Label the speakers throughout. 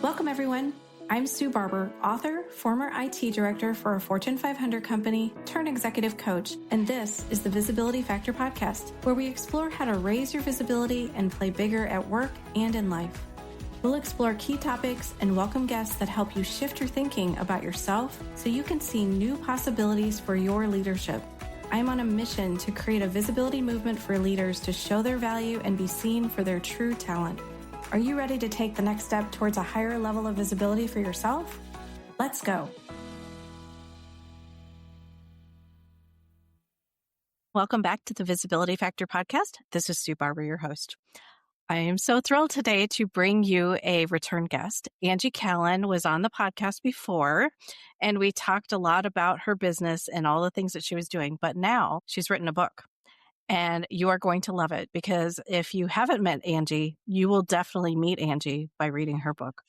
Speaker 1: Welcome, everyone. I'm Sue Barber, author, former IT director for a Fortune 500 company, turned executive coach, and this is the Visibility Factor podcast, where we explore how to raise your visibility and play bigger at work and in life. We'll explore key topics and welcome guests that help you shift your thinking about yourself so you can see new possibilities for your leadership. I'm on a mission to create a visibility movement for leaders to show their value and be seen for their true talent. Are you ready to take the next step towards a higher level of visibility for yourself? Let's go. Welcome back to the Visibility Factor podcast. This is Sue Barber, your host. I am so thrilled today to bring you a return guest. Angie Callen was on the podcast before, and we talked a lot about her business and all the things that she was doing. But now she's written a book. And you are going to love it because if you haven't met Angie, you will definitely meet Angie by reading her book.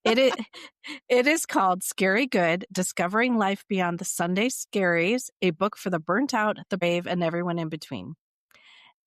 Speaker 1: It is called Scary Good, Discovering Life Beyond the Sunday Scaries, a book for the burnt out, the brave, and everyone in between.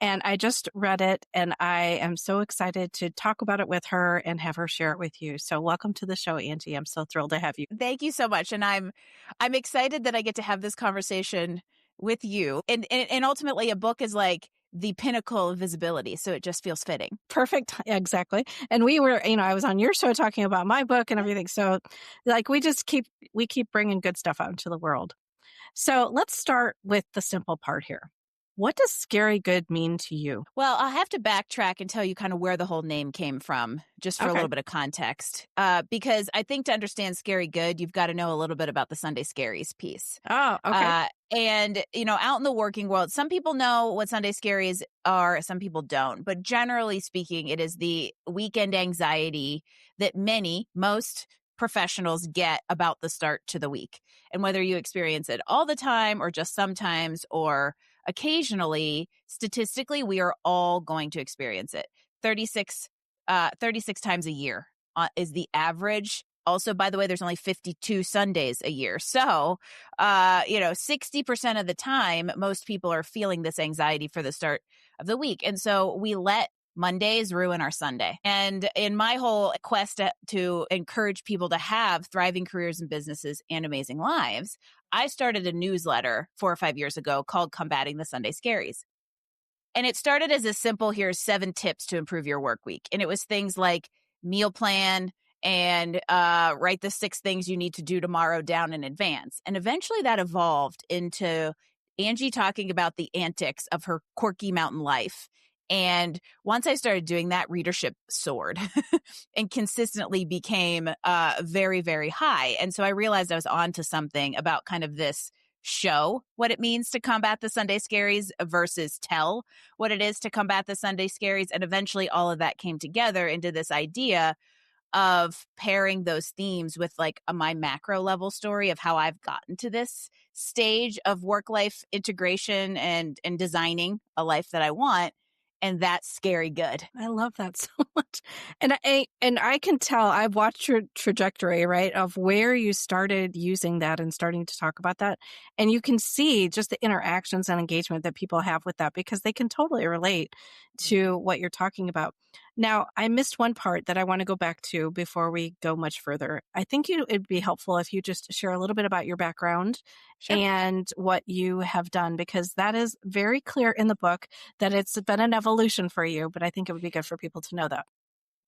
Speaker 1: And I just read it and I am so excited to talk about it with her and have her share it with you. So welcome to the show, Angie. I'm so thrilled to have you.
Speaker 2: Thank you so much. And I'm excited that I get to have this conversation with you. And ultimately a book is like the pinnacle of visibility. So it just feels fitting.
Speaker 1: Perfect. Exactly. And we were, I was on your show talking about my book and everything. So like we keep bringing good stuff out into the world. So let's start with the simple part here. What does scary good mean to you?
Speaker 2: Well, I'll have to backtrack and tell you kind of where the whole name came from, just for a little bit of context. Because I think to understand scary good, you've got to know a little bit about the Sunday Scaries piece.
Speaker 1: Oh, okay.
Speaker 2: And, out in the working world, some people know what Sunday Scaries are, some people don't. But generally speaking, it is the weekend anxiety that most professionals get about the start to the week. And whether you experience it all the time or just sometimes or occasionally, statistically, we are all going to experience it. 36 times a year is the average. Also, by the way, there's only 52 Sundays a year. So, 60% of the time, most people are feeling this anxiety for the start of the week. And so we let Mondays ruin our Sunday. And in my whole quest to encourage people to have thriving careers and businesses and amazing lives, I started a newsletter 4 or 5 years ago called Combating the Sunday Scaries. And it started as a simple, here's 7 tips to improve your work week. And it was things like meal plan and write the 6 things you need to do tomorrow down in advance. And eventually that evolved into Angie talking about the antics of her quirky mountain life. And once I started doing that, readership soared and consistently became very, very high. And so I realized I was on to something about kind of this show what it means to combat the Sunday Scaries versus tell what it is to combat the Sunday Scaries. And eventually all of that came together into this idea of pairing those themes with like my macro level story of how I've gotten to this stage of work-life integration and designing a life that I want. And that's scary good.
Speaker 1: I love that so much. And I can tell, I've watched your trajectory, right, of where you started using that and starting to talk about that. And you can see just the interactions and engagement that people have with that because they can totally relate to what you're talking about. Now, I missed one part that I want to go back to before we go much further. I think it'd be helpful if you just share a little bit about your background and what you have done, because that is very clear in the book that it's been an evolution for you, but I think it would be good for people to know that.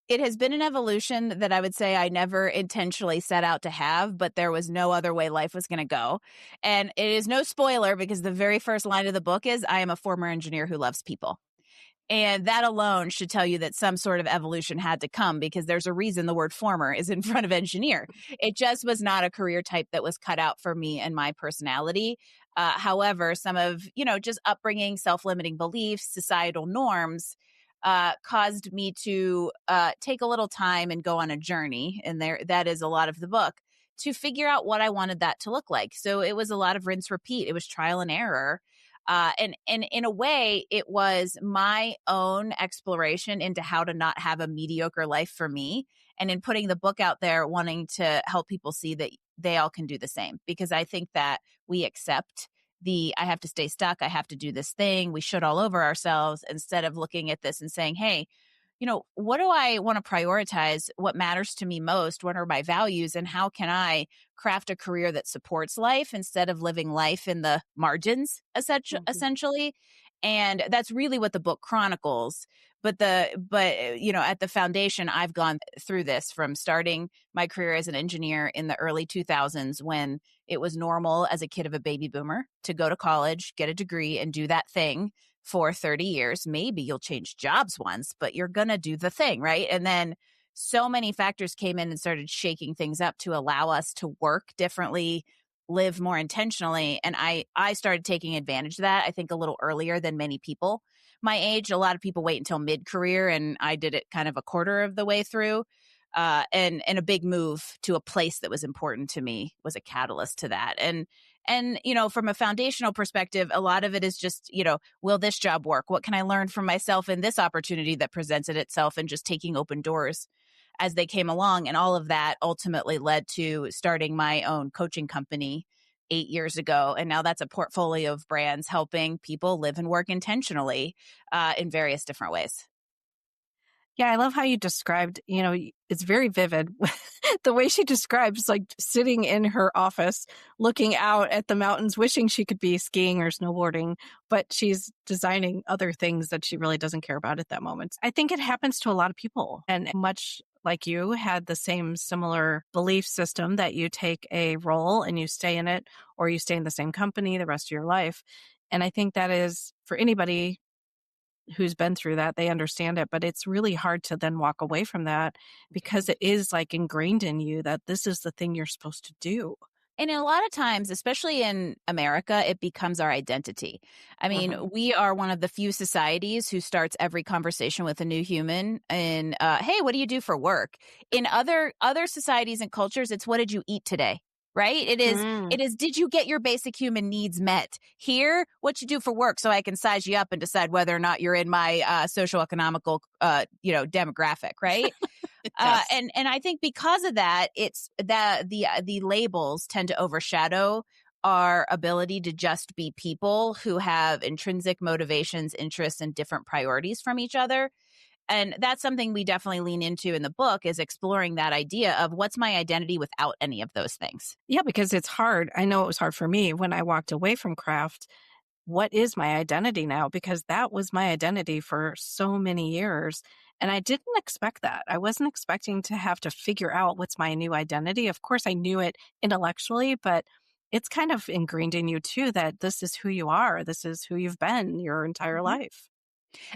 Speaker 2: It has been an evolution that I would say I never intentionally set out to have, but there was no other way life was going to go. And it is no spoiler because the very first line of the book is, I am a former engineer who loves people. And that alone should tell you that some sort of evolution had to come because there's a reason the word former is in front of engineer. It just was not a career type that was cut out for me and my personality. However, some of, just upbringing, self-limiting beliefs, societal norms caused me to take a little time and go on a journey. And that is a lot of the book to figure out what I wanted that to look like. So it was a lot of rinse, repeat. It was trial and error. And in a way, it was my own exploration into how to not have a mediocre life for me. And in putting the book out there, wanting to help people see that they all can do the same. Because I think that we accept I have to stay stuck, I have to do this thing, we should all over ourselves, instead of looking at this and saying, hey, what do I want to prioritize? What matters to me most? What are my values? And how can I craft a career that supports life instead of living life in the margins,
Speaker 1: Mhm.
Speaker 2: essentially? And that's really what the book chronicles. But at the foundation, I've gone through this from starting my career as an engineer in the early 2000s when it was normal as a kid of a baby boomer to go to college, get a degree, and do that thing for 30 years. Maybe you'll change jobs once, but you're going to do the thing, right? And then so many factors came in and started shaking things up to allow us to work differently, live more intentionally. And I started taking advantage of that, I think, a little earlier than many people my age. A lot of people wait until mid-career, and I did it kind of a quarter of the way through. And a big move to a place that was important to me was a catalyst to that. And from a foundational perspective, a lot of it is just, will this job work? What can I learn from myself in this opportunity that presented itself, and just taking open doors as they came along. And all of that ultimately led to starting my own coaching company 8 years ago. And now that's a portfolio of brands helping people live and work intentionally in various different ways.
Speaker 1: Yeah, I love how you described, it's very vivid. The way she describes, like sitting in her office, looking out at the mountains, wishing she could be skiing or snowboarding, but she's designing other things that she really doesn't care about at that moment. I think it happens to a lot of people. And much like you had the same similar belief system that you take a role and you stay in it, or you stay in the same company the rest of your life. And I think that is for anybody who's been through that, they understand it, but it's really hard to then walk away from that because it is like ingrained in you that this is the thing you're supposed to do.
Speaker 2: And a lot of times, especially in America, it becomes our identity. I mean,
Speaker 1: Mhm.
Speaker 2: we are one of the few societies who starts every conversation with a new human in, hey, what do you do for work? In other societies and cultures, it's what did you eat today? Right?
Speaker 1: Mm,
Speaker 2: It is, did you get your basic human needs met? Here, what you do for work so I can size you up and decide whether or not you're in my social economical, demographic, right?
Speaker 1: yes.
Speaker 2: And I think because of that, it's that the labels tend to overshadow our ability to just be people who have intrinsic motivations, interests, and different priorities from each other. And that's something we definitely lean into in the book, is exploring that idea of what's my identity without any of those things.
Speaker 1: Yeah, because it's hard. I know it was hard for me when I walked away from craft. What is my identity now? Because that was my identity for so many years. And I didn't expect that. I wasn't expecting to have to figure out what's my new identity. Of course, I knew it intellectually, but it's kind of ingrained in you too that this is who you are. This is who you've been your entire
Speaker 2: Mhm.
Speaker 1: life.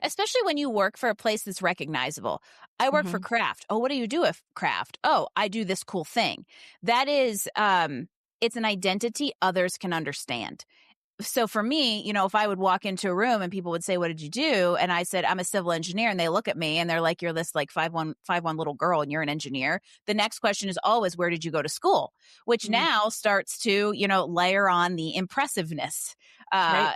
Speaker 2: Especially when you work for a place that's recognizable. I work for
Speaker 1: Hmm.
Speaker 2: craft. Oh, what do you do with craft? Oh, I do this cool thing. That is, it's an identity others can understand. So for me, if I would walk into a room and people would say, "What did you do?" And I said, "I'm a civil engineer," and they look at me and they're like, "You're this like 5'1" little girl and you're an engineer." The next question is always, "Where did you go to school?" Which
Speaker 1: Mm,
Speaker 2: now starts to, layer on the impressiveness,
Speaker 1: right.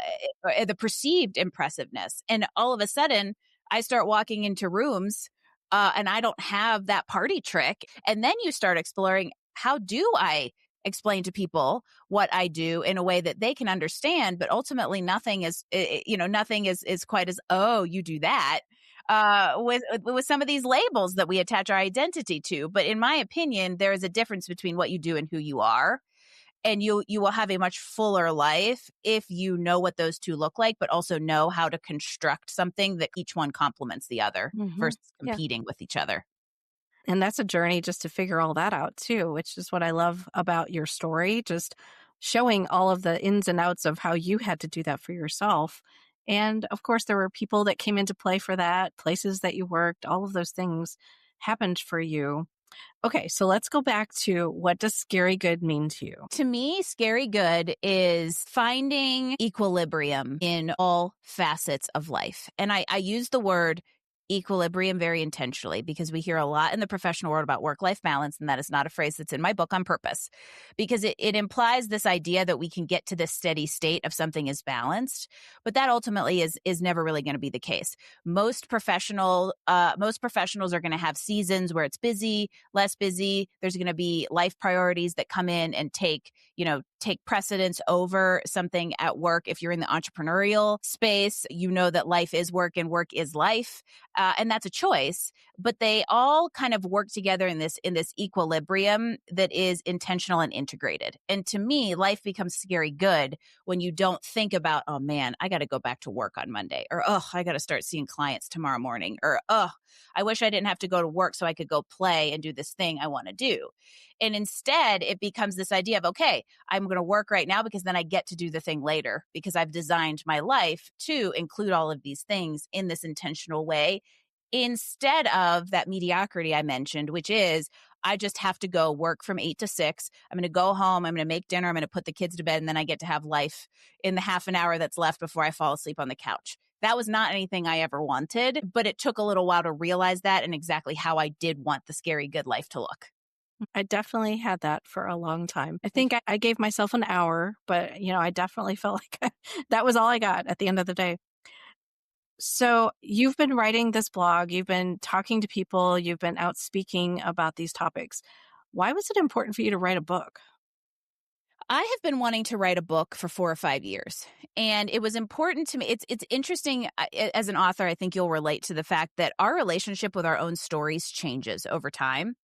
Speaker 2: uh, the perceived impressiveness. And all of a sudden, I start walking into rooms and I don't have that party trick. And then you start exploring, how do I explain to people what I do in a way that they can understand? But ultimately, nothing is quite as, oh, you do that, with some of these labels that we attach our identity to. But in my opinion, there is a difference between what you do and who you are. And you will have a much fuller life if you know what those two look like, but also know how to construct something that each one complements the other
Speaker 1: Hmm.
Speaker 2: versus
Speaker 1: Yeah.
Speaker 2: competing with each other.
Speaker 1: And that's a journey just to figure all that out too, which is what I love about your story, just showing all of the ins and outs of how you had to do that for yourself. And of course, there were people that came into play for that, places that you worked, all of those things happened for you. Okay, so let's go back to, what does scary good mean to you?
Speaker 2: To me, scary good is finding equilibrium in all facets of life. And I use the word equilibrium very intentionally because we hear a lot in the professional world about work-life balance, and that is not a phrase that's in my book on purpose, because it implies this idea that we can get to this steady state of something is balanced, but that ultimately is never really going to be the case. Most professionals are going to have seasons where it's busy, less busy. There's going to be life priorities that come in and take, take precedence over something at work. If you're in the entrepreneurial space, you know that life is work and work is life. And that's a choice, but they all kind of work together in this equilibrium that is intentional and integrated. And to me, life becomes scary good when you don't think about, oh man, I got to go back to work on Monday, or oh, I got to start seeing clients tomorrow morning, or oh, I wish I didn't have to go to work so I could go play and do this thing I want to do. And instead, it becomes this idea of, okay, I'm going to work right now because then I get to do the thing later, because I've designed my life to include all of these things in this intentional way, instead of that mediocrity I mentioned, which is I just have to go work from 8 to 6. I'm going to go home. I'm going to make dinner. I'm going to put the kids to bed. And then I get to have life in the half an hour that's left before I fall asleep on the couch. That was not anything I ever wanted, but it took a little while to realize that and exactly how I did want the scary good life to look.
Speaker 1: I definitely had that for a long time. I think I gave myself an hour, but I definitely felt like that was all I got at the end of the day. So you've been writing this blog, you've been talking to people, you've been out speaking about these topics. Why was it important for you to write a book?
Speaker 2: I have been wanting to write a book for 4 or 5 years, and it was important to me. It's interesting as an author. I think you'll relate to the fact that our relationship with our own stories changes over time.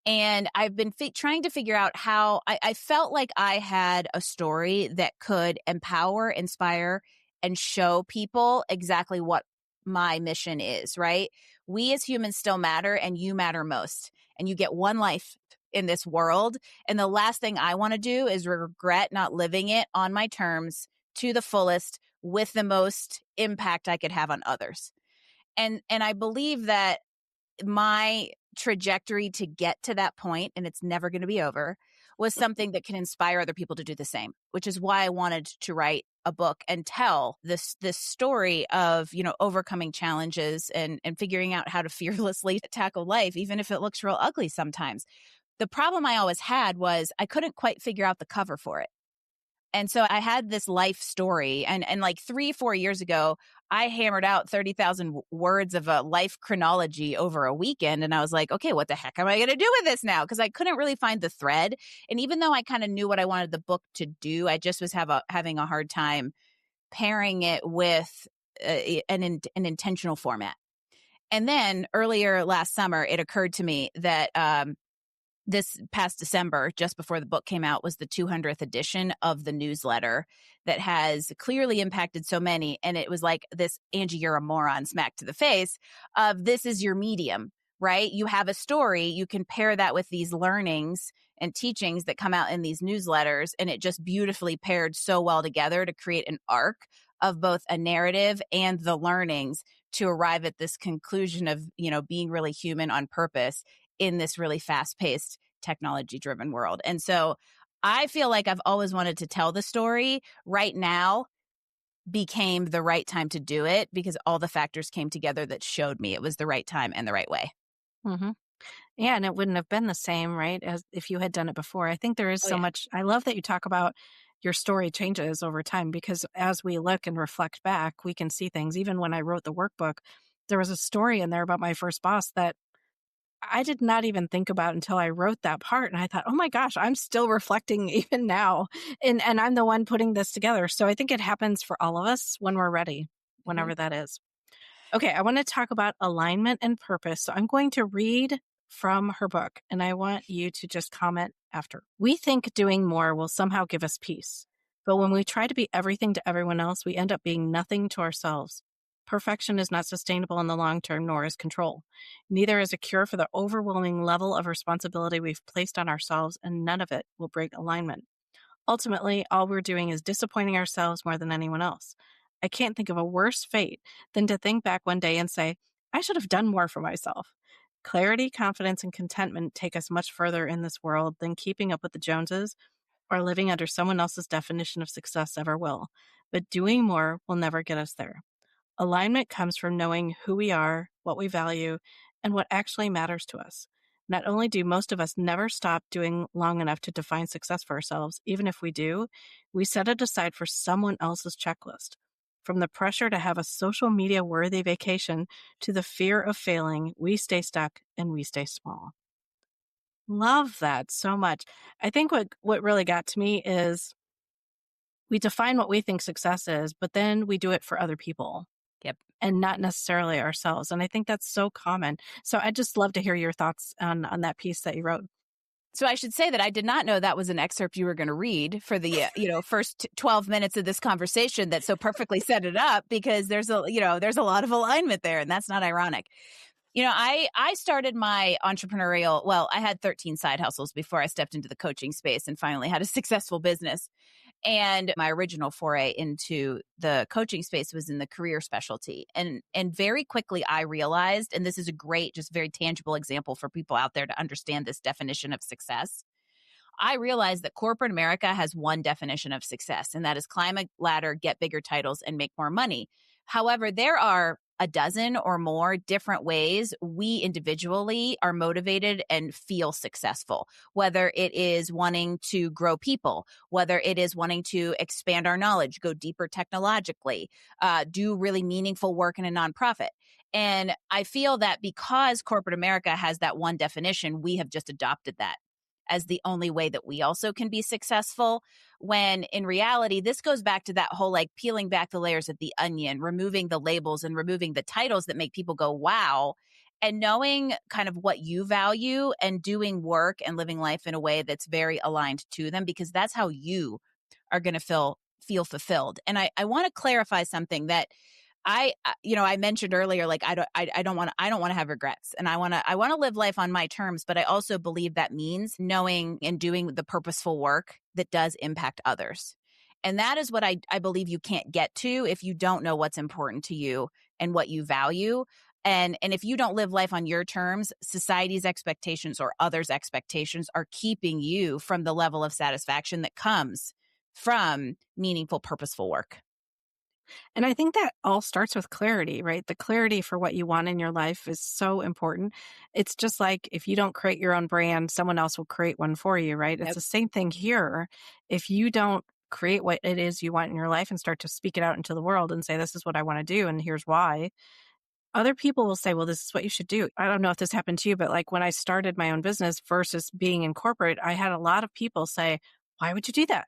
Speaker 2: And I've been trying to figure out how I felt like I had a story that could empower, inspire, and show people exactly what my mission is, right? We as humans still matter, and you matter most. And you get one life in this world. And the last thing I want to do is regret not living it on my terms to the fullest with the most impact I could have on others. And I believe that my trajectory to get to that point, and it's never going to be over, was something that can inspire other people to do the same, which is why I wanted to write a book and tell this story of, overcoming challenges and figuring out how to fearlessly tackle life, even if it looks real ugly sometimes. The problem I always had was I couldn't quite figure out the cover for it. And so I had this life story, and like 3-4 years ago, I hammered out 30,000 words of a life chronology over a weekend. And I was like, okay, what the heck am I going to do with this now? Because I couldn't really find the thread. And even though I kind of knew what I wanted the book to do, I just was having a hard time pairing it with an intentional format. And then earlier last summer, it occurred to me that this past December, just before the book came out, was the 200th edition of the newsletter that has clearly impacted so many. And it was like this, Angie, you're a moron, smack to the face of, this is your medium, right? You have a story. You can pair that with these learnings and teachings that come out in these newsletters. And it just beautifully paired so well together to create an arc of both a narrative and the learnings to arrive at this conclusion of, being really human on purpose in this really fast-paced, technology-driven world. And so I feel like I've always wanted to tell the story. Right now became the right time to do it because all the factors came together that showed me it was the right time and the right way.
Speaker 1: Mm-hmm. Yeah, and it wouldn't have been the same, right, as if you had done it before. I think there is so much. I love that you talk about your story changes over time, because as we look and reflect back, we can see things. Even when I wrote the workbook, there was a story in there about my first boss that I did not even think about until I wrote that part. And I thought, oh my gosh, I'm still reflecting even now. And I'm the one putting this together. So I think it happens for all of us when we're ready, whenever that is. Okay, I want to talk about alignment and purpose. So I'm going to read from her book, and I want you to just comment after. We think doing more will somehow give us peace. But when we try to be everything to everyone else, we end up being nothing to ourselves. Perfection is not sustainable in the long term, nor is control. Neither is a cure for the overwhelming level of responsibility we've placed on ourselves, and none of it will break alignment. Ultimately, all we're doing is disappointing ourselves more than anyone else. I can't think of a worse fate than to think back one day and say, I should have done more for myself. Clarity, confidence, and contentment take us much further in this world than keeping up with the Joneses or living under someone else's definition of success ever will. But doing more will never get us there. Alignment comes from knowing who we are, what we value, and what actually matters to us. Not only do most of us never stop doing long enough to define success for ourselves, even if we do, we set it aside for someone else's checklist. From the pressure to have a social media worthy vacation to the fear of failing, we stay stuck and we stay small. Love that so much. I think what really got to me is we define what we think success is, but then we do it for other people
Speaker 2: Yep.
Speaker 1: and not necessarily ourselves. And I think that's so common. So I'd just love to hear your thoughts on that piece that you wrote.
Speaker 2: So I should say that I did not know that was an excerpt you were going to read for the first 12 minutes of this conversation that so perfectly set it up, because there's a lot of alignment there, and that's not ironic. I started my I had 13 side hustles before I stepped into the coaching space and finally had a successful business. And my original foray into the coaching space was in the career specialty. And very quickly I realized, and this is a great, just very tangible example for people out there to understand this definition of success. I realized that corporate America has one definition of success, and that is climb a ladder, get bigger titles, and make more money. However, there are a dozen or more different ways we individually are motivated and feel successful, whether it is wanting to grow people, whether it is wanting to expand our knowledge, go deeper technologically, do really meaningful work in a nonprofit. And I feel that because corporate America has that one definition, we have just adopted that as the only way that we also can be successful, when in reality, this goes back to that whole like peeling back the layers of the onion, removing the labels and removing the titles that make people go, wow, and knowing kind of what you value and doing work and living life in a way that's very aligned to them, because that's how you are going to feel fulfilled. And I want to clarify something that I mentioned earlier, like I don't want to have regrets, and I want to live life on my terms. But I also believe that means knowing and doing the purposeful work that does impact others. And that is what I believe you can't get to if you don't know what's important to you and what you value. And if you don't live life on your terms, society's expectations or others' expectations are keeping you from the level of satisfaction that comes from meaningful, purposeful work.
Speaker 1: And I think that all starts with clarity, right? The clarity for what you want in your life is so important. It's just like if you don't create your own brand, someone else will create one for you, right? It's
Speaker 2: Yep.
Speaker 1: the same thing here. If you don't create what it is you want in your life and start to speak it out into the world and say, this is what I want to do and here's why, other people will say, well, this is what you should do. I don't know if this happened to you, but like when I started my own business versus being in corporate, I had a lot of people say, why would you do that?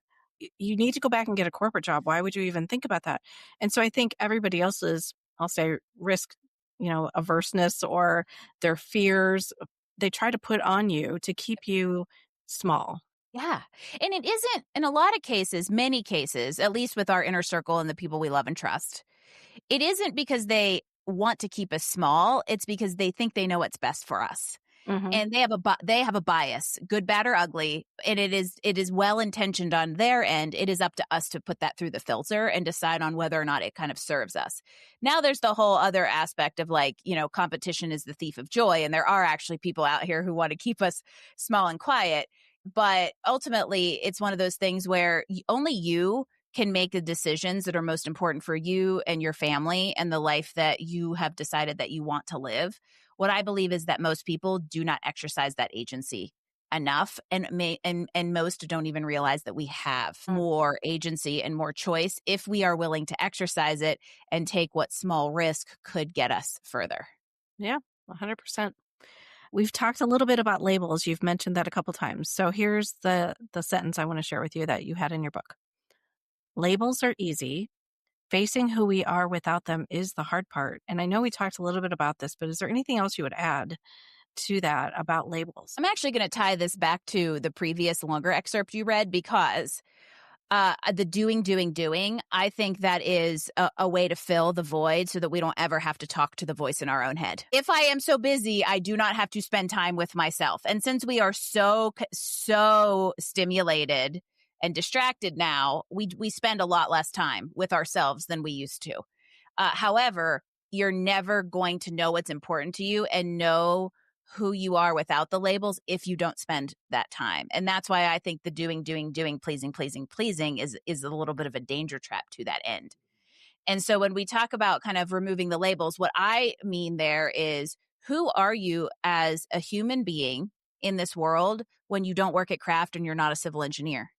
Speaker 1: You need to go back and get a corporate job. Why would you even think about that? And so I think everybody else's, I'll say, risk, averseness or their fears, they try to put on you to keep you small.
Speaker 2: Yeah. And it isn't, in a lot of cases, many cases, at least with our inner circle and the people we love and trust, it isn't because they want to keep us small. It's because they think they know what's best for us.
Speaker 1: Hmm.
Speaker 2: And they have a bias, good, bad, or ugly, and it is well intentioned on their end. It is up to us to put that through the filter and decide on whether or not it kind of serves us. Now, there's the whole other aspect of like, competition is the thief of joy, and there are actually people out here who want to keep us small and quiet. But ultimately, it's one of those things where only you can make the decisions that are most important for you and your family and the life that you have decided that you want to live. What I believe is that most people do not exercise that agency enough, and most don't even realize that we have more agency and more choice if we are willing to exercise it and take what small risk could get us further.
Speaker 1: Yeah, 100%. We've talked a little bit about labels. You've mentioned that a couple times. So here's the sentence I want to share with you that you had in your book. Labels are easy. Facing who we are without them is the hard part. And I know we talked a little bit about this, but is there anything else you would add to that about labels?
Speaker 2: I'm actually going to tie this back to the previous longer excerpt you read, because the doing, I think that is a way to fill the void so that we don't ever have to talk to the voice in our own head. If I am so busy, I do not have to spend time with myself. And since we are so stimulated and distracted now, we spend a lot less time with ourselves than we used to. However, you're never going to know what's important to you and know who you are without the labels if you don't spend that time. And that's why I think the doing, pleasing is a little bit of a danger trap to that end. And so when we talk about kind of removing the labels, what I mean there is, who are you as a human being in this world when you don't work at craft and you're not a civil engineer?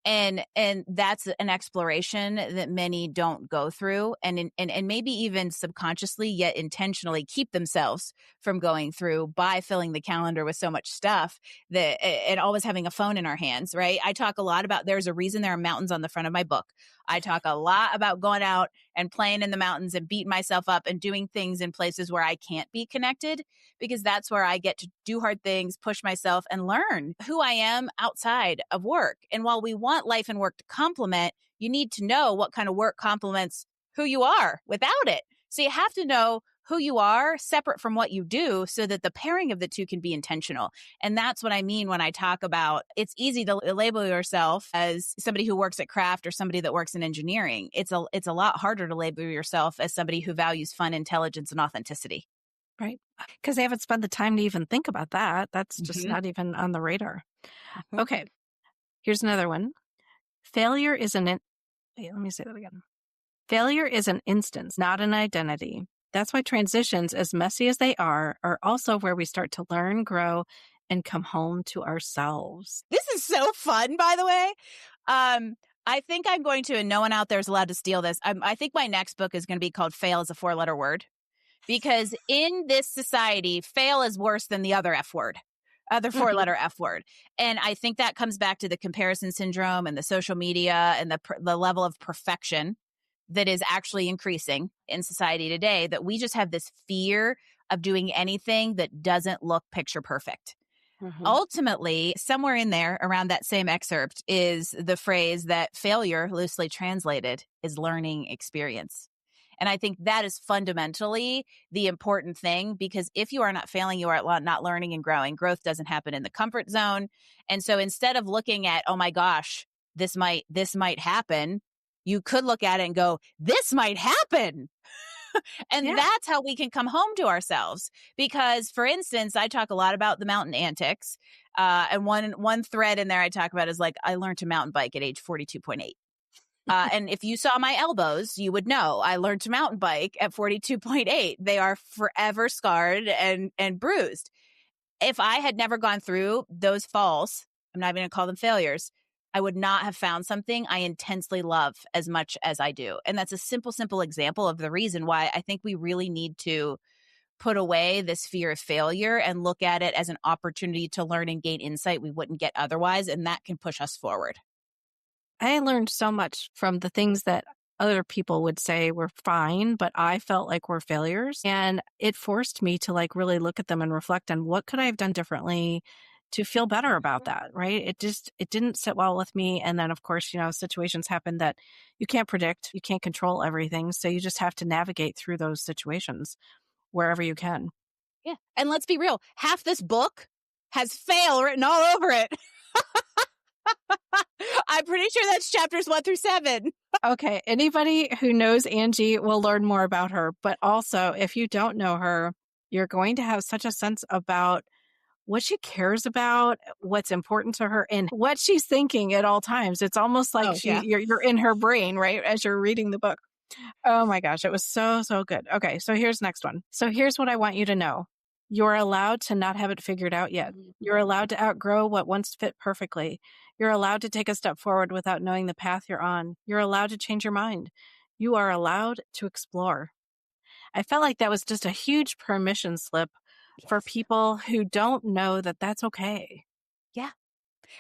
Speaker 2: And that's an exploration that many don't go through, and maybe even subconsciously yet intentionally keep themselves from going through by filling the calendar with so much stuff that and always having a phone in our hands, right? I talk a lot about there's a reason there are mountains on the front of my book. I talk a lot about going out and playing in the mountains and beating myself up and doing things in places where I can't be connected, because that's where I get to do hard things, push myself, and learn who I am outside of work. And while we want life and work to complement, you need to know what kind of work complements who you are without it. So you have to know who you are separate from what you do so that the pairing of the two can be intentional. And that's what I mean when I talk about it's easy to label yourself as somebody who works at craft or somebody that works in engineering. It's a lot harder to label yourself as somebody who values fun, intelligence, and authenticity.
Speaker 1: Right. Because they haven't spent the time to even think about that. That's just
Speaker 2: Mhm.
Speaker 1: not even on the radar.
Speaker 2: Mhm.
Speaker 1: Okay. Here's another one. Failure is wait, let me say that again. Failure is an instance, not an identity. That's why transitions, as messy as they are also where we start to learn, grow, and come home to ourselves.
Speaker 2: This is so fun, by the way. I think I'm going to, and no one out there is allowed to steal this. I think my next book is going to be called Fail is a 4-letter word, because in this society, fail is worse than the other F word, other 4-letter F word. And I think that comes back to the comparison syndrome and the social media and the level of perfection that is actually increasing in society today, that we just have this fear of doing anything that doesn't look picture perfect. Ultimately, somewhere in there around that same excerpt is the phrase that failure, loosely translated, is learning experience. And I think that is fundamentally the important thing, because if you are not failing, you are not learning and growing. Growth doesn't happen in the comfort zone. And so instead of looking at, oh my gosh, this might happen, you could look at it and go, this might happen. And
Speaker 1: Yeah.
Speaker 2: that's how we can come home to ourselves. Because, for instance, I talk a lot about the mountain antics. And one thread in there I talk about is like, I learned to mountain bike at age 42.8. And if you saw my elbows, you would know I learned to mountain bike at 42.8. They are forever scarred and bruised. If I had never gone through those falls, I'm not even going to call them failures, I would not have found something I intensely love as much as I do. And that's a simple example of the reason why I think we really need to put away this fear of failure and look at it as an opportunity to learn and gain insight we wouldn't get otherwise. And that can push us forward.
Speaker 1: I learned so much from the things that other people would say were fine, but I felt like were failures. And it forced me to like really look at them and reflect on what could I have done differently to feel better about that, right? It didn't sit well with me. And then of course, situations happen that you can't predict, you can't control everything. So you just have to navigate through those situations wherever you can.
Speaker 2: Yeah. And let's be real, half this book has fail written all over it. I'm pretty sure that's chapters 1-7.
Speaker 1: Okay. Anybody who knows Angie will learn more about her. But also, if you don't know her, you're going to have such a sense about what she cares about, what's important to her, and what she's thinking at all times. It's almost like you're in her brain, right? As you're reading the book. Oh my gosh. It was so, so good. Okay. So here's next one. So here's what I want you to know. You're allowed to not have it figured out yet. You're allowed to outgrow what once fit perfectly. You're allowed to take a step forward without knowing the path you're on. You're allowed to change your mind. You are allowed to explore. I felt like that was just a huge permission slip for people who don't know that that's okay.
Speaker 2: Yeah.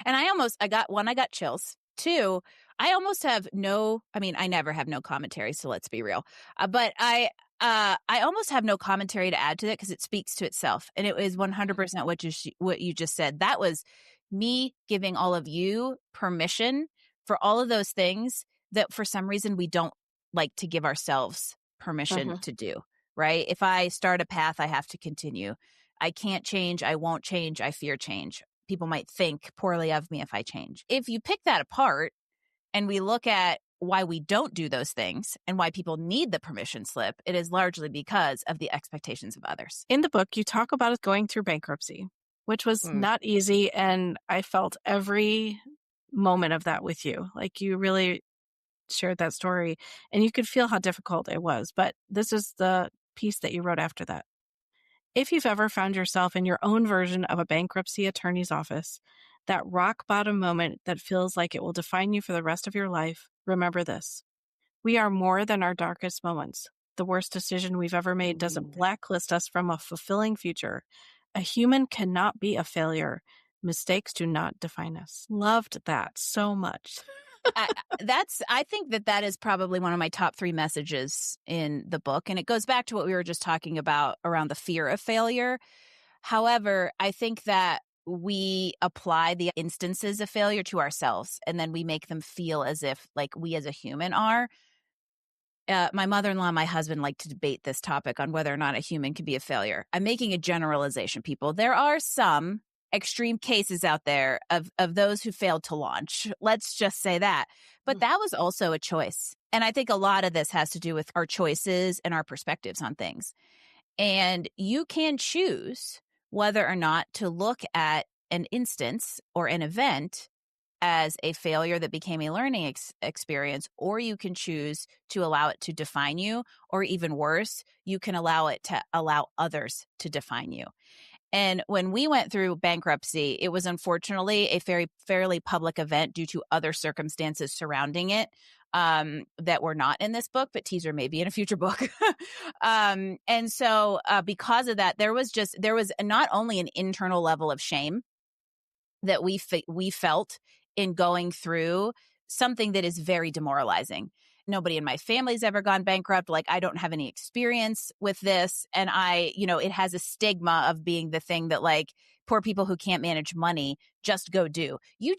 Speaker 2: And I got chills. 2, I almost have I never have no commentary, so let's be real. But I almost have no commentary to add to it because it speaks to itself. And it is 100% what you just said. That was me giving all of you permission for all of those things that for some reason we don't like to give ourselves permission to do, right? If I start a path, I have to continue. I can't change. I won't change. I fear change. People might think poorly of me if I change. If you pick that apart and we look at why we don't do those things and why people need the permission slip, it is largely because of the expectations of others.
Speaker 1: In the book, you talk about going through bankruptcy, which was not easy. And I felt every moment of that with you. Like you really shared that story and you could feel how difficult it was. But this is the piece that you wrote after that. If you've ever found yourself in your own version of a bankruptcy attorney's office, that rock bottom moment that feels like it will define you for the rest of your life, remember this. We are more than our darkest moments. The worst decision we've ever made doesn't blacklist us from a fulfilling future. A human cannot be a failure. Mistakes do not define us. Loved that so much.
Speaker 2: I think that is probably one of my top 3 messages in the book. And it goes back to what we were just talking about around the fear of failure. However, I think that we apply the instances of failure to ourselves, and then we make them feel as if like we as a human are. My mother-in-law and my husband like to debate this topic on whether or not a human can be a failure. I'm making a generalization, people. There are some extreme cases out there of those who failed to launch. Let's just say that. But that was also a choice. And I think a lot of this has to do with our choices and our perspectives on things. And you can choose whether or not to look at an instance or an event as a failure that became a learning experience, or you can choose to allow it to define you, or even worse, you can allow it to allow others to define you. And when we went through bankruptcy, it was unfortunately a fairly public event due to other circumstances surrounding it that were not in this book, but teaser maybe in a future book. And so because of that, there was not only an internal level of shame that we felt in going through something that is very demoralizing. Nobody in my family's ever gone bankrupt. Like, I don't have any experience with this. And it has a stigma of being the thing that like poor people who can't manage money just go do. You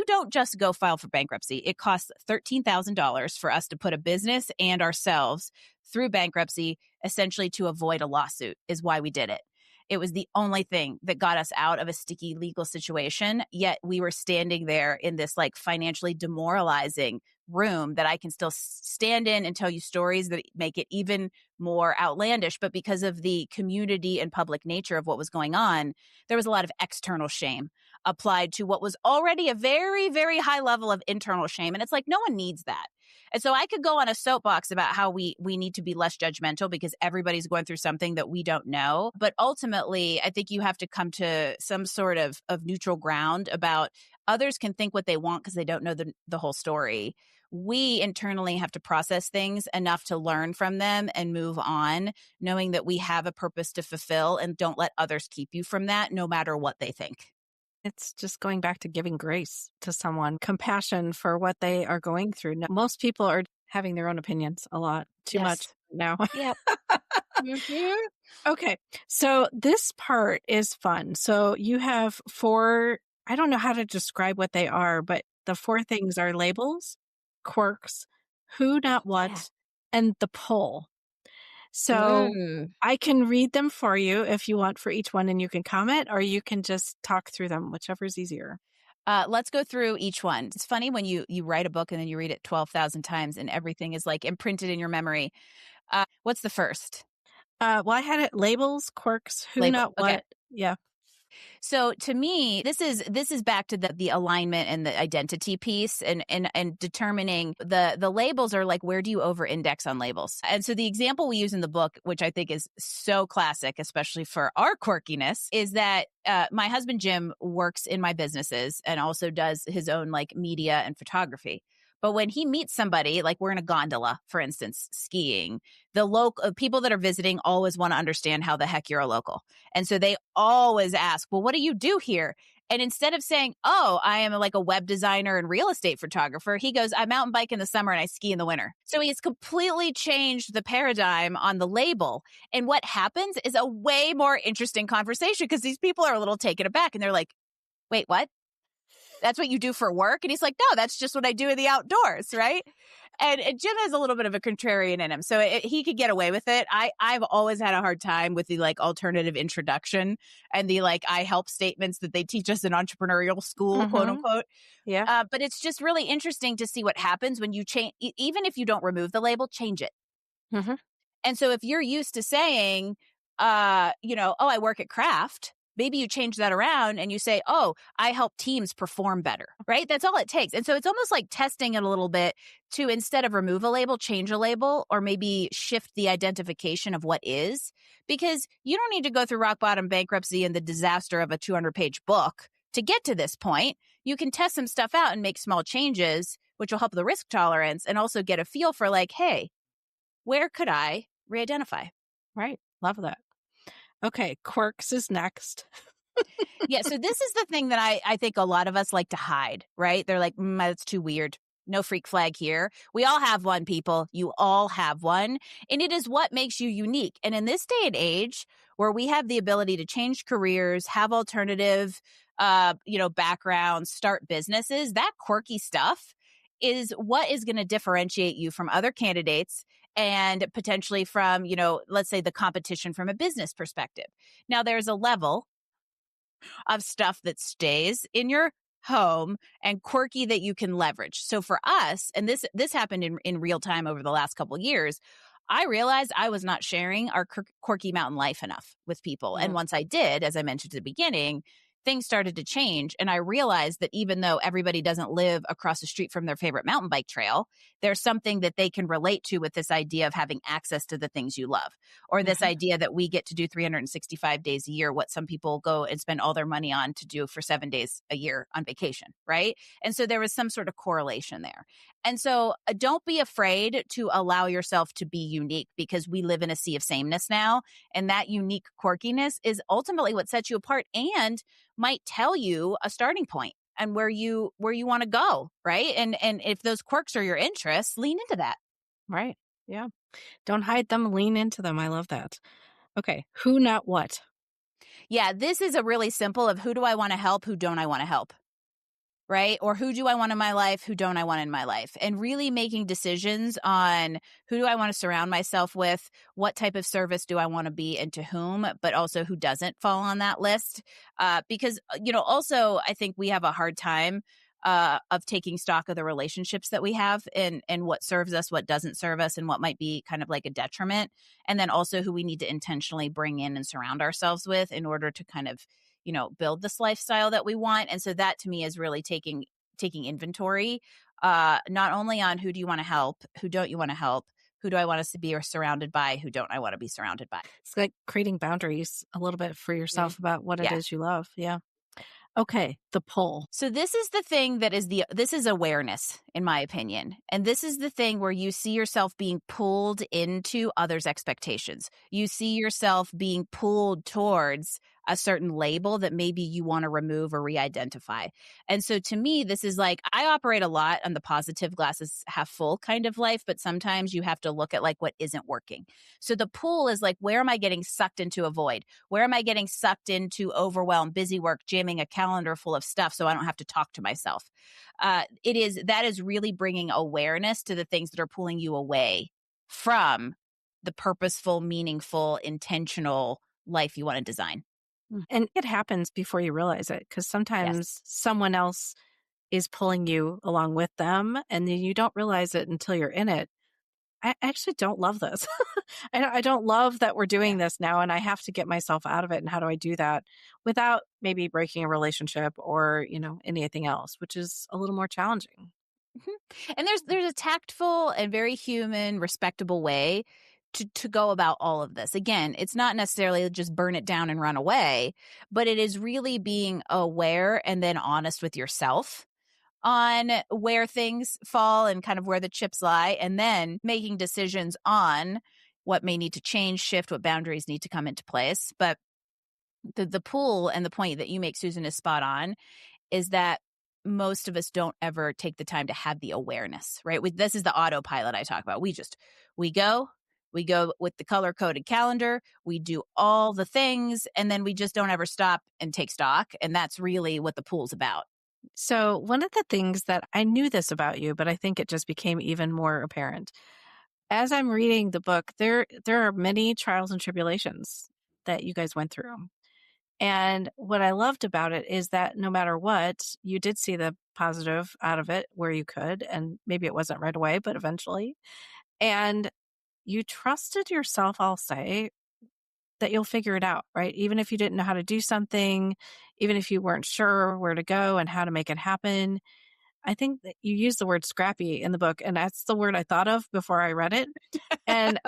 Speaker 2: don't just go file for bankruptcy. It costs $13,000 for us to put a business and ourselves through bankruptcy, essentially to avoid a lawsuit, is why we did it. It was the only thing that got us out of a sticky legal situation. Yet we were standing there in this like financially demoralizing room that I can still stand in and tell you stories that make it even more outlandish. But because of the community and public nature of what was going on, there was a lot of external shame applied to what was already a very, very high level of internal shame. And it's like, no one needs that. And so I could go on a soapbox about how we need to be less judgmental because everybody's going through something that we don't know. But ultimately, I think you have to come to some sort of neutral ground about others can think what they want because they don't know the whole story. We internally have to process things enough to learn from them and move on, knowing that we have a purpose to fulfill, and don't let others keep you from that, no matter what they think.
Speaker 1: It's just going back to giving grace to someone, compassion for what they are going through. Most people are having their own opinions a lot, too much now.
Speaker 2: Yep.
Speaker 1: Okay. So this part is fun. So you have 4, I don't know how to describe what they are, but the 4 things are labels, quirks, who, not what, and the pull. So I can read them for you if you want for each one, and you can comment, or you can just talk through them, whichever's easier.
Speaker 2: Let's go through each one. It's funny when you write a book and then you read it 12,000 times and everything is like imprinted in your memory. What's the first?
Speaker 1: Well, I had it labels, quirks, who, not what.
Speaker 2: Okay.
Speaker 1: Yeah.
Speaker 2: So to me, this is back to the alignment and the identity piece and determining the labels are like, where do you over index on labels? And so the example we use in the book, which I think is so classic, especially for our quirkiness, is that my husband, Jim, works in my businesses and also does his own like media and photography. But when he meets somebody, like we're in a gondola, for instance, skiing, the local people that are visiting always want to understand how the heck you're a local. And so they always ask, well, what do you do here? And instead of saying, oh, I am like a web designer and real estate photographer, he goes, I mountain bike in the summer and I ski in the winter. So he has completely changed the paradigm on the label. And what happens is a way more interesting conversation because these people are a little taken aback and they're like, wait, what? That's what you do for work? And he's like, no, that's just what I do in the outdoors, right? And Jim has a little bit of a contrarian in him, so he could get away with it. I've always had a hard time with the like alternative introduction and the like I help statements that they teach us in entrepreneurial school, quote unquote.
Speaker 1: Yeah.
Speaker 2: But it's just really interesting to see what happens when you change, even if you don't remove the label, change it.
Speaker 1: Mm-hmm.
Speaker 2: And so if you're used to saying, oh, I work at Kraft. Maybe you change that around and you say, oh, I help teams perform better, right? That's all it takes. And so it's almost like testing it a little bit to, instead of remove a label, change a label, or maybe shift the identification of what is, because you don't need to go through rock bottom bankruptcy and the disaster of a 200-page book to get to this point, you can test some stuff out and make small changes, which will help the risk tolerance and also get a feel for like, hey, where could I re-identify?
Speaker 1: Right. Love that. Okay. Quirks is next.
Speaker 2: Yeah. So this is the thing that I think a lot of us like to hide, right? They're like, that's too weird. No freak flag here. We all have one, people. You all have one. And it is what makes you unique. And in this day and age where we have the ability to change careers, have alternative, backgrounds, start businesses, that quirky stuff is what is going to differentiate you from other candidates and potentially from, let's say the competition from a business perspective. Now, there's a level of stuff that stays in your home and quirky that you can leverage. So for us, and this happened in real time over the last couple of years, I realized I was not sharing our quirky mountain life enough with people. And once I did, as I mentioned at the beginning, things started to change. And I realized that even though everybody doesn't live across the street from their favorite mountain bike trail, there's something that they can relate to with this idea of having access to the things you love, or this idea that we get to do 365 days a year, what some people go and spend all their money on to do for 7 days a year on vacation, right? And so there was some sort of correlation there. And so don't be afraid to allow yourself to be unique, because we live in a sea of sameness now. And that unique quirkiness is ultimately what sets you apart and might tell you a starting point and where you want to go, right? And if those quirks are your interests, lean into that.
Speaker 1: Right. Yeah. Don't hide them, lean into them. I love that. Okay. Who, not what.
Speaker 2: Yeah, this is a really simple of who do I want to help, who don't I want to help, right? Or who do I want in my life, who don't I want in my life? And really making decisions on who do I want to surround myself with, what type of service do I want to be, and to whom, but also who doesn't fall on that list. Because, also I think we have a hard time of taking stock of the relationships that we have and what serves us, what doesn't serve us, and what might be kind of like a detriment. And then also who we need to intentionally bring in and surround ourselves with in order to kind of, build this lifestyle that we want. And so that to me is really taking inventory, not only on who do you want to help, who don't you want to help, who do I want us to be or surrounded by, who don't I want to be surrounded by.
Speaker 1: It's like creating boundaries a little bit for yourself about what it is you love. Yeah. Okay. The pull.
Speaker 2: So this is the thing that this is awareness, in my opinion. And this is the thing where you see yourself being pulled into others' expectations. You see yourself being pulled towards a certain label that maybe you want to remove or re-identify. And so to me, this is like, I operate a lot on the positive glasses half full kind of life, but sometimes you have to look at like what isn't working. So the pull is like, where am I getting sucked into a void? Where am I getting sucked into overwhelm, busy work, jamming a calendar full of stuff so I don't have to talk to myself? That is really bringing awareness to the things that are pulling you away from the purposeful, meaningful, intentional life you want to design.
Speaker 1: And it happens before you realize it, because sometimes someone else is pulling you along with them, and then you don't realize it until you're in it. I actually don't love this. I don't love that we're doing this now, and I have to get myself out of it. And how do I do that without maybe breaking a relationship or, anything else, which is a little more challenging.
Speaker 2: And there's a tactful and very human, respectable way to go about all of this. Again, it's not necessarily just burn it down and run away, but it is really being aware and then honest with yourself on where things fall and kind of where the chips lie, and then making decisions on what may need to change, shift, what boundaries need to come into place. But the pull and the point that you make, Susan, is spot on, is that most of us don't ever take the time to have the awareness, right? This is the autopilot I talk about. We go with the color-coded calendar, we do all the things, and then we just don't ever stop and take stock. And that's really what the pool's about.
Speaker 1: So one of the things that I knew this about you, but I think it just became even more apparent. As I'm reading the book, there are many trials and tribulations that you guys went through. And what I loved about it is that no matter what, you did see the positive out of it where you could. And maybe it wasn't right away, but eventually. And you trusted yourself, I'll say, that you'll figure it out, right? Even if you didn't know how to do something, even if you weren't sure where to go and how to make it happen. I think that you use the word scrappy in the book, and that's the word I thought of before I read it. And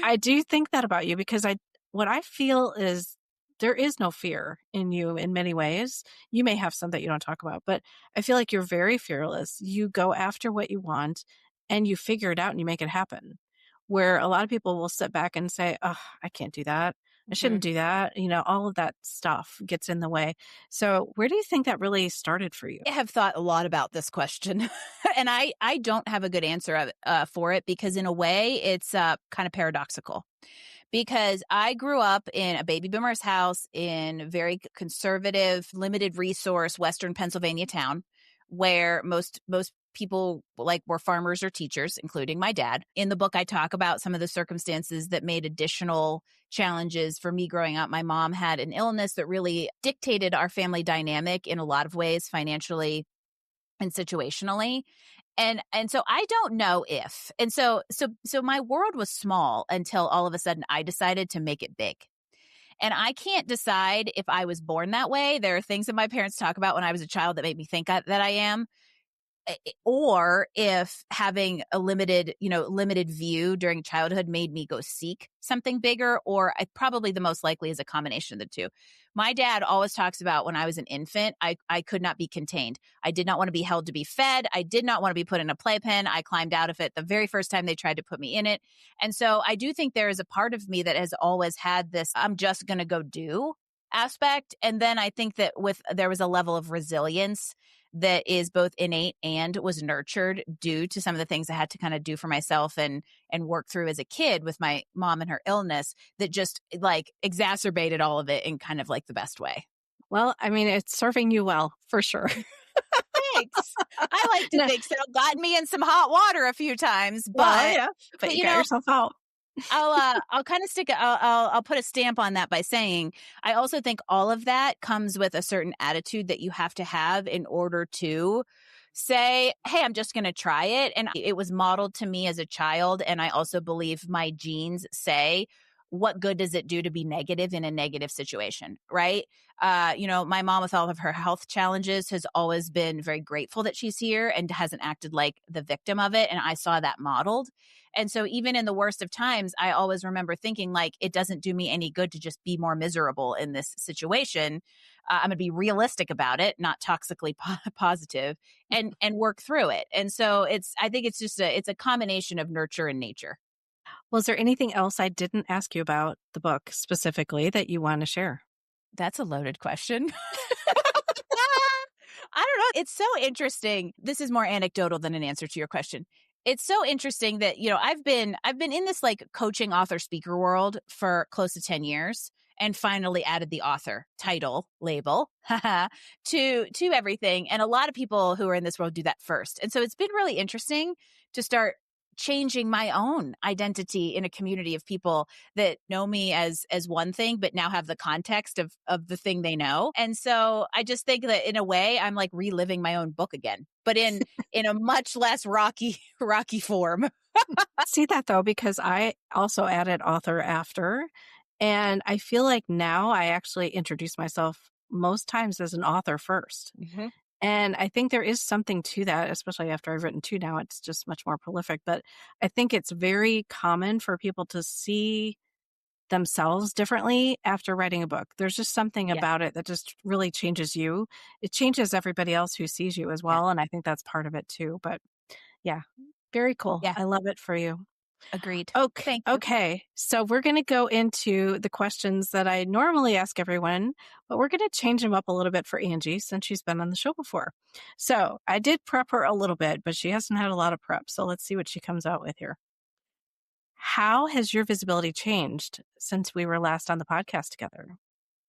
Speaker 1: I do think that about you, because what I feel is there is no fear in you in many ways. You may have some that you don't talk about, but I feel like you're very fearless. You go after what you want and you figure it out and you make it happen. Where a lot of people will sit back and say, oh, I can't do that. I shouldn't do that. All of that stuff gets in the way. So where do you think that really started for you?
Speaker 2: I have thought a lot about this question and I don't have a good answer for it because in a way it's kind of paradoxical. Because I grew up in a baby boomer's house in a very conservative, limited resource Western Pennsylvania town where most people were farmers or teachers, including my dad. In the book, I talk about some of the circumstances that made additional challenges for me growing up. My mom had an illness that really dictated our family dynamic in a lot of ways, financially and situationally. And so I don't know if. And so my world was small until all of a sudden I decided to make it big. And I can't decide if I was born that way. There are things that my parents talk about when I was a child that made me think that I am. Or if having a limited view during childhood made me go seek something bigger, or probably the most likely is a combination of the two. My dad always talks about when I was an infant, I could not be contained. I did not want to be held to be fed. I did not want to be put in a playpen. I climbed out of it the very first time they tried to put me in it. And so I do think there is a part of me that has always had this, I'm just going to go do aspect. And then I think that there was a level of resilience that is both innate and was nurtured due to some of the things I had to kind of do for myself and work through as a kid with my mom and her illness that just exacerbated all of it in kind of the best way.
Speaker 1: Well, I mean, it's serving you well, for sure.
Speaker 2: Thanks. I like to think so. Got me in some hot water a few times,
Speaker 1: but you got yourself out.
Speaker 2: I'll kind of I'll put a stamp on that by saying I also think all of that comes with a certain attitude that you have to have in order to say, hey, I'm just going to try it. And it was modeled to me as a child. And I also believe my genes say, what good does it do to be negative in a negative situation, right? My mom with all of her health challenges has always been very grateful that she's here and hasn't acted like the victim of it. And I saw that modeled. And so even in the worst of times, I always remember thinking it doesn't do me any good to just be more miserable in this situation. I'm going to be realistic about it, not toxically positive, and work through it. And so I think it's a combination of nurture and nature.
Speaker 1: Was there anything else I didn't ask you about the book specifically that you want to share?
Speaker 2: That's a loaded question. I don't know. It's so interesting. This is more anecdotal than an answer to your question. It's so interesting that, I've been in this coaching author speaker world for close to 10 years and finally added the author title label to everything. And a lot of people who are in this world do that first. And so it's been really interesting to start changing my own identity in a community of people that know me as one thing, but now have the context of the thing they know. And so I just think that in a way, I'm reliving my own book again, but in a much less rocky form.
Speaker 1: See that though, because I also added author after, and I feel like now I actually introduce myself most times as an author first. Mm-hmm. And I think there is something to that, especially after I've written 2 now, it's just much more prolific. But I think it's very common for people to see themselves differently after writing a book. There's just something about it that just really changes you. It changes everybody else who sees you as well. And I think that's part of it too. But yeah, very cool. Yeah. I love it for you.
Speaker 2: Agreed.
Speaker 1: Okay. Okay. So we're going to go into the questions that I normally ask everyone, but we're going to change them up a little bit for Angie since she's been on the show before. So I did prep her a little bit, but she hasn't had a lot of prep. So let's see what she comes out with here. How has your visibility changed since we were last on the podcast together?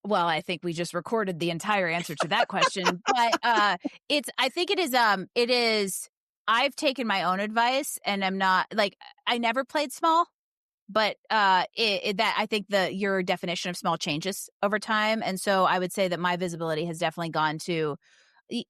Speaker 2: Well, I think we just recorded the entire answer to that question, but I think it is, I've taken my own advice and I'm not I never played small, but that I think your definition of small changes over time. And so I would say that my visibility has definitely gone to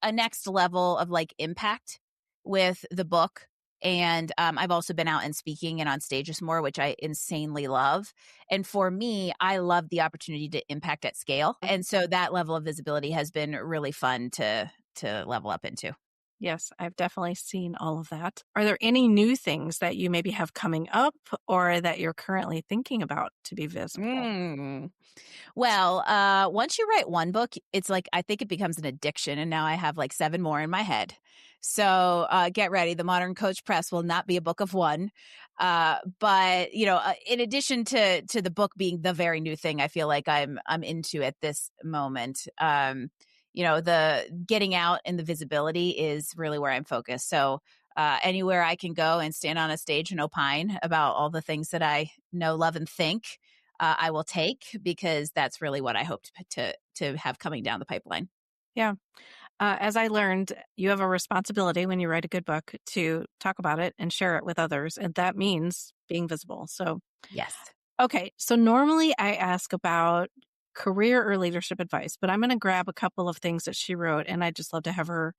Speaker 2: a next level of impact with the book. And I've also been out and speaking and on stages more, which I insanely love. And for me, I love the opportunity to impact at scale. And so that level of visibility has been really fun to level up into.
Speaker 1: Yes, I've definitely seen all of that. Are there any new things that you maybe have coming up or that you're currently thinking about to be visible?
Speaker 2: Mm. Well, once you write one book, it's like I think it becomes an addiction, and now I have like 7 more in my head. So, get ready. The Modern Coach Press will not be a book of one. But, in addition to the book being the very new thing I feel like I'm into at this moment, the getting out and the visibility is really where I'm focused. So, anywhere I can go and stand on a stage and opine about all the things that I know, love, and think, I will take, because that's really what I hope to have coming down the pipeline.
Speaker 1: Yeah. As I learned, you have a responsibility when you write a good book to talk about it and share it with others. And that means being visible. So,
Speaker 2: Yes.
Speaker 1: okay. So normally I ask about career or leadership advice, but I'm going to grab a couple of things that she wrote and I'd just love to have her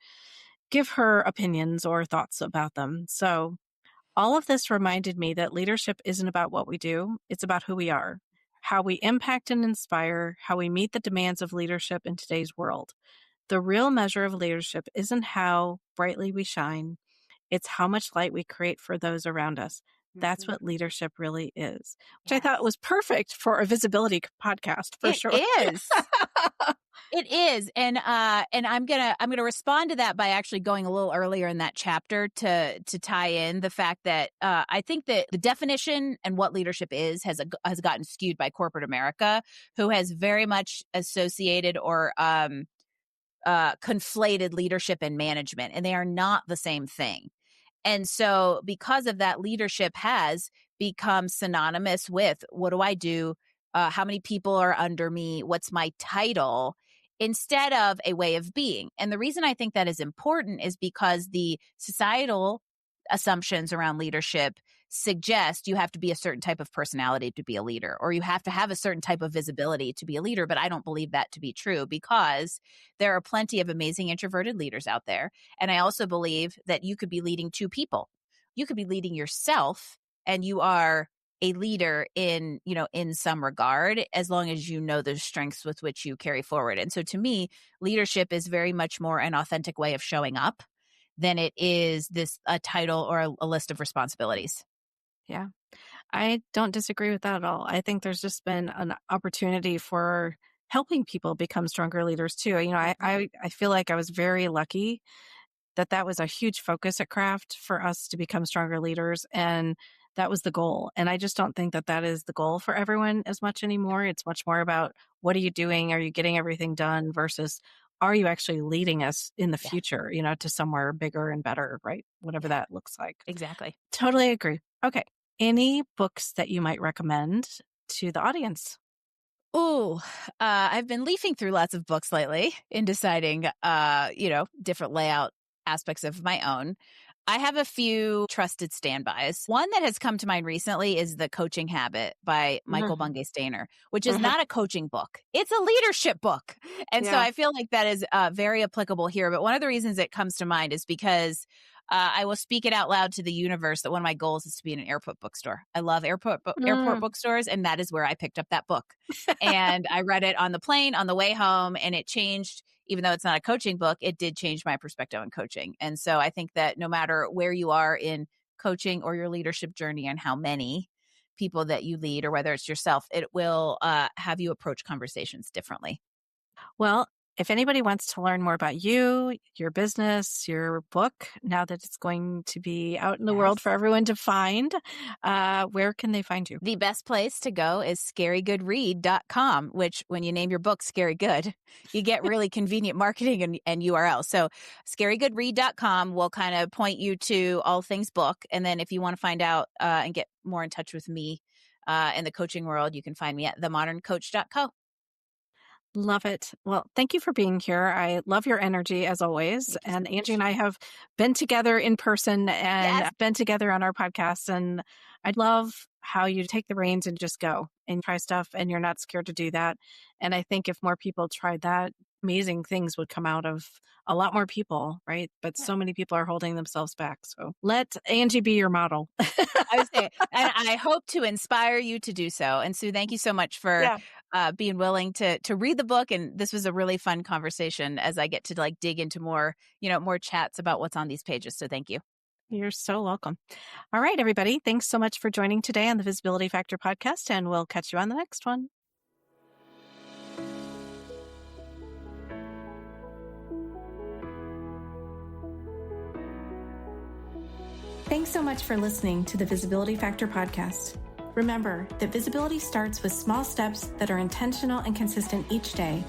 Speaker 1: give her opinions or thoughts about them. So, all of this reminded me that leadership isn't about what we do, it's about who we are, how we impact and inspire, how we meet the demands of leadership in today's world. The real measure of leadership isn't how brightly we shine, it's how much light we create for those around us. That's
Speaker 2: Mhm.
Speaker 1: what leadership really is, which I thought
Speaker 2: Yes.
Speaker 1: was perfect for a visibility podcast for
Speaker 2: It
Speaker 1: sure.
Speaker 2: is. It is, and I'm gonna respond to that by actually going a little earlier in that chapter to tie in the fact that I think that the definition and what leadership is has gotten skewed by corporate America, who has very much associated or conflated leadership and management, and they are not the same thing. And so, because of that, leadership has become synonymous with what do I do? How many people are under me? What's my title? Instead of a way of being. And the reason I think that is important is because the societal assumptions around leadership suggest you have to be a certain type of personality to be a leader, or you have to have a certain type of visibility to be a leader. But I don't believe that to be true, because there are plenty of amazing introverted leaders out there. And I also believe that you could be leading two people. You could be leading yourself, and you are a leader in some regard, as long as you know the strengths with which you carry forward. And so to me, leadership is very much more an authentic way of showing up than it is a title or a list of responsibilities.
Speaker 1: Yeah. I don't disagree with that at all. I think there's just been an opportunity for helping people become stronger leaders too.
Speaker 2: Mhm.
Speaker 1: I feel like I was very lucky that that was a huge focus at Craft for us to become stronger leaders, and that was the goal. And I just don't think that that is the goal for everyone as much anymore. It's much more about what are you doing? Are you getting everything done versus are you actually leading us in the
Speaker 2: Yeah,
Speaker 1: future, to somewhere bigger and better, right? Whatever
Speaker 2: yeah,
Speaker 1: that looks like.
Speaker 2: exactly.
Speaker 1: Totally agree. Okay. Any books that you might recommend to the audience?
Speaker 2: Ooh, I've been leafing through lots of books lately in deciding, different layout aspects of my own. I have a few trusted standbys. One that has come to mind recently is The Coaching Habit by Michael
Speaker 1: Mhm.
Speaker 2: Bungay Stainer, which is
Speaker 1: Mhm.
Speaker 2: not a coaching book. It's a leadership book. And so
Speaker 1: Yeah.
Speaker 2: I feel like that is very applicable here. But one of the reasons it comes to mind is because I will speak it out loud to the universe that one of my goals is to be in an airport bookstore. I love airport
Speaker 1: Mm.
Speaker 2: bookstores, and that is where I picked up that book. And I read it on the plane on the way home, and it changed. Even though it's not a coaching book, it did change my perspective on coaching. And so I think that no matter where you are in coaching or your leadership journey and how many people that you lead, or whether it's yourself, it will have you approach conversations differently.
Speaker 1: Well, if anybody wants to learn more about you, your business, your book, now that it's going to be out in the world for
Speaker 2: Yes.
Speaker 1: everyone to find, where can they find you?
Speaker 2: The best place to go is scarygoodread.com, which when you name your book Scary Good, you get really convenient marketing and URL. So scarygoodread.com will kind of point you to all things book. And then if you want to find out and get more in touch with me in the coaching world, you can find me at themoderncoach.co.
Speaker 1: Love it. Well, thank you for being here. I love your energy as always.
Speaker 2: Thank you so
Speaker 1: And Angie
Speaker 2: much.
Speaker 1: and I have been together in person and
Speaker 2: Yes.
Speaker 1: been together on our podcast. And I love how you take the reins and just go and try stuff and you're not scared to do that. And I think if more people tried that, amazing things would come out of a lot more people, right? But
Speaker 2: Yeah.
Speaker 1: so many people are holding themselves back. So let Angie be your model.
Speaker 2: I would say, and I hope to inspire you to do so. And Sue, thank you so much for
Speaker 1: Yeah.
Speaker 2: being willing to read the book. And this was a really fun conversation as I get to like dig into more chats about what's on these pages. So thank you.
Speaker 1: You're so welcome. All right, everybody. Thanks so much for joining today on the Visibility Factor podcast, and we'll catch you on the next one. Thanks so much for listening to the Visibility Factor podcast. Remember that visibility starts with small steps that are intentional and consistent each day.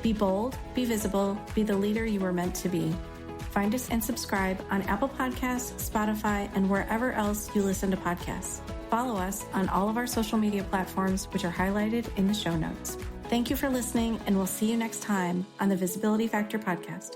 Speaker 1: Be bold, be visible, be the leader you were meant to be. Find us and subscribe on Apple Podcasts, Spotify, and wherever else you listen to podcasts. Follow us on all of our social media platforms, which are highlighted in the show notes. Thank you for listening, and we'll see you next time on the Visibility Factor podcast.